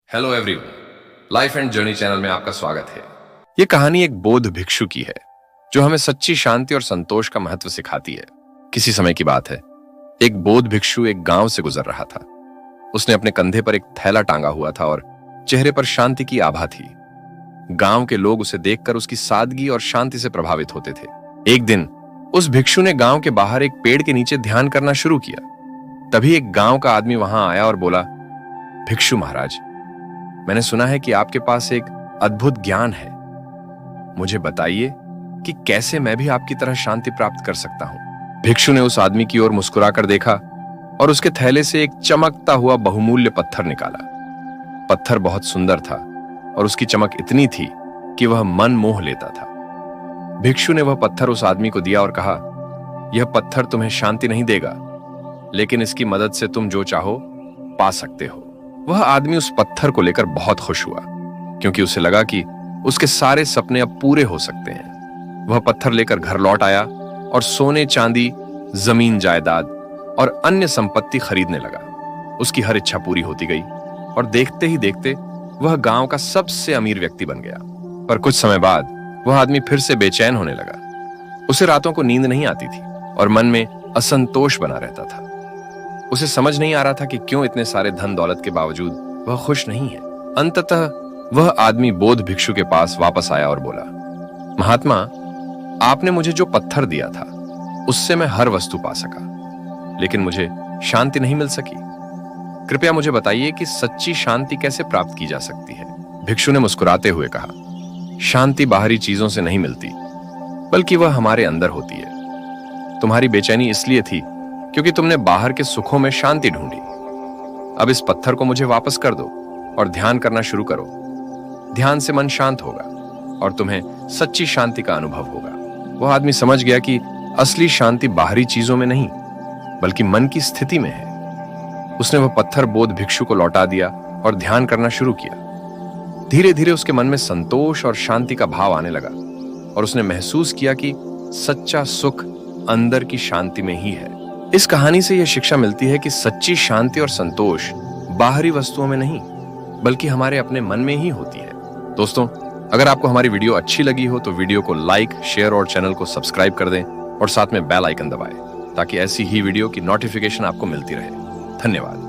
Hello everyone, life and journey channel में आपका स्वागत है। ये कहानी एक बौद्ध भिक्षु की है जो हमें सच्ची शांति और संतोष का महत्व सिखाती है। किसी समय की बात है, एक बौद्ध भिक्षु एक गांव से गुजर रहा था। उसने अपने कंधे पर एक थैला टांगा हुआ था और चेहरे पर शांति की आभा थी। गांव के लोग उसे देखकर उसकी सादगी और शांति से प्रभावित होते थे। एक दिन उस भिक्षु ने गांव के बाहर एक पेड़ के नीचे ध्यान करना शुरू किया। तभी एक गांव का आदमी वहां आया और बोला, भिक्षु महाराज, मैंने सुना है कि आपके पास एक अद्भुत ज्ञान है। मुझे बताइए कि कैसे मैं भी आपकी तरह शांति प्राप्त कर सकता हूं। भिक्षु ने उस आदमी की ओर मुस्कुराकर देखा और उसके थैले से एक चमकता हुआ बहुमूल्य पत्थर निकाला। पत्थर बहुत सुंदर था और उसकी चमक इतनी थी कि वह मन मोह लेता था। भिक्षु ने वह पत्थर उस आदमी को दिया और कहा, यह पत्थर तुम्हें शांति नहीं देगा, लेकिन इसकी मदद से तुम जो चाहो पा सकते हो। वह आदमी उस पत्थर को लेकर बहुत खुश हुआ, क्योंकि उसे लगा कि उसके सारे सपने अब पूरे हो सकते हैं। वह पत्थर लेकर घर लौट आया और सोने, चांदी, जमीन, जायदाद और अन्य संपत्ति खरीदने लगा। उसकी हर इच्छा पूरी होती गई और देखते ही देखते वह गांव का सबसे अमीर व्यक्ति बन गया। पर कुछ समय बाद वह आदमी फिर से बेचैन होने लगा। उसे रातों को नींद नहीं आती थी और मन में असंतोष बना रहता था। उसे समझ नहीं आ रहा था कि क्यों इतने सारे धन दौलत के बावजूद वह खुश नहीं है। अंततः वह आदमी बौद्ध भिक्षु के पास वापस आया और बोला, महात्मा, आपने मुझे जो पत्थर दिया था उससे मैं हर वस्तु पा सका, लेकिन मुझे शांति नहीं मिल सकी। कृपया मुझे बताइए कि सच्ची शांति कैसे प्राप्त की जा सकती है। भिक्षु ने मुस्कुराते हुए कहा, शांति बाहरी चीजों से नहीं मिलती, बल्कि वह हमारे अंदर होती है। तुम्हारी बेचैनी इसलिए थी क्योंकि तुमने बाहर के सुखों में शांति ढूंढी। अब इस पत्थर को मुझे वापस कर दो और ध्यान करना शुरू करो। ध्यान से मन शांत होगा और तुम्हें सच्ची शांति का अनुभव होगा। वह आदमी समझ गया कि असली शांति बाहरी चीजों में नहीं, बल्कि मन की स्थिति में है। उसने वह पत्थर बौद्ध भिक्षु को लौटा दिया और ध्यान करना शुरू किया। धीरे धीरे उसके मन में संतोष और शांति का भाव आने लगा और उसने महसूस किया कि सच्चा सुख अंदर की शांति में ही है। इस कहानी से यह शिक्षा मिलती है कि सच्ची शांति और संतोष बाहरी वस्तुओं में नहीं, बल्कि हमारे अपने मन में ही होती है। दोस्तों, अगर आपको हमारी वीडियो अच्छी लगी हो तो वीडियो को लाइक, शेयर और चैनल को सब्सक्राइब कर दें और साथ में बेल आइकन दबाएं, ताकि ऐसी ही वीडियो की नोटिफिकेशन आपको मिलती रहे। धन्यवाद।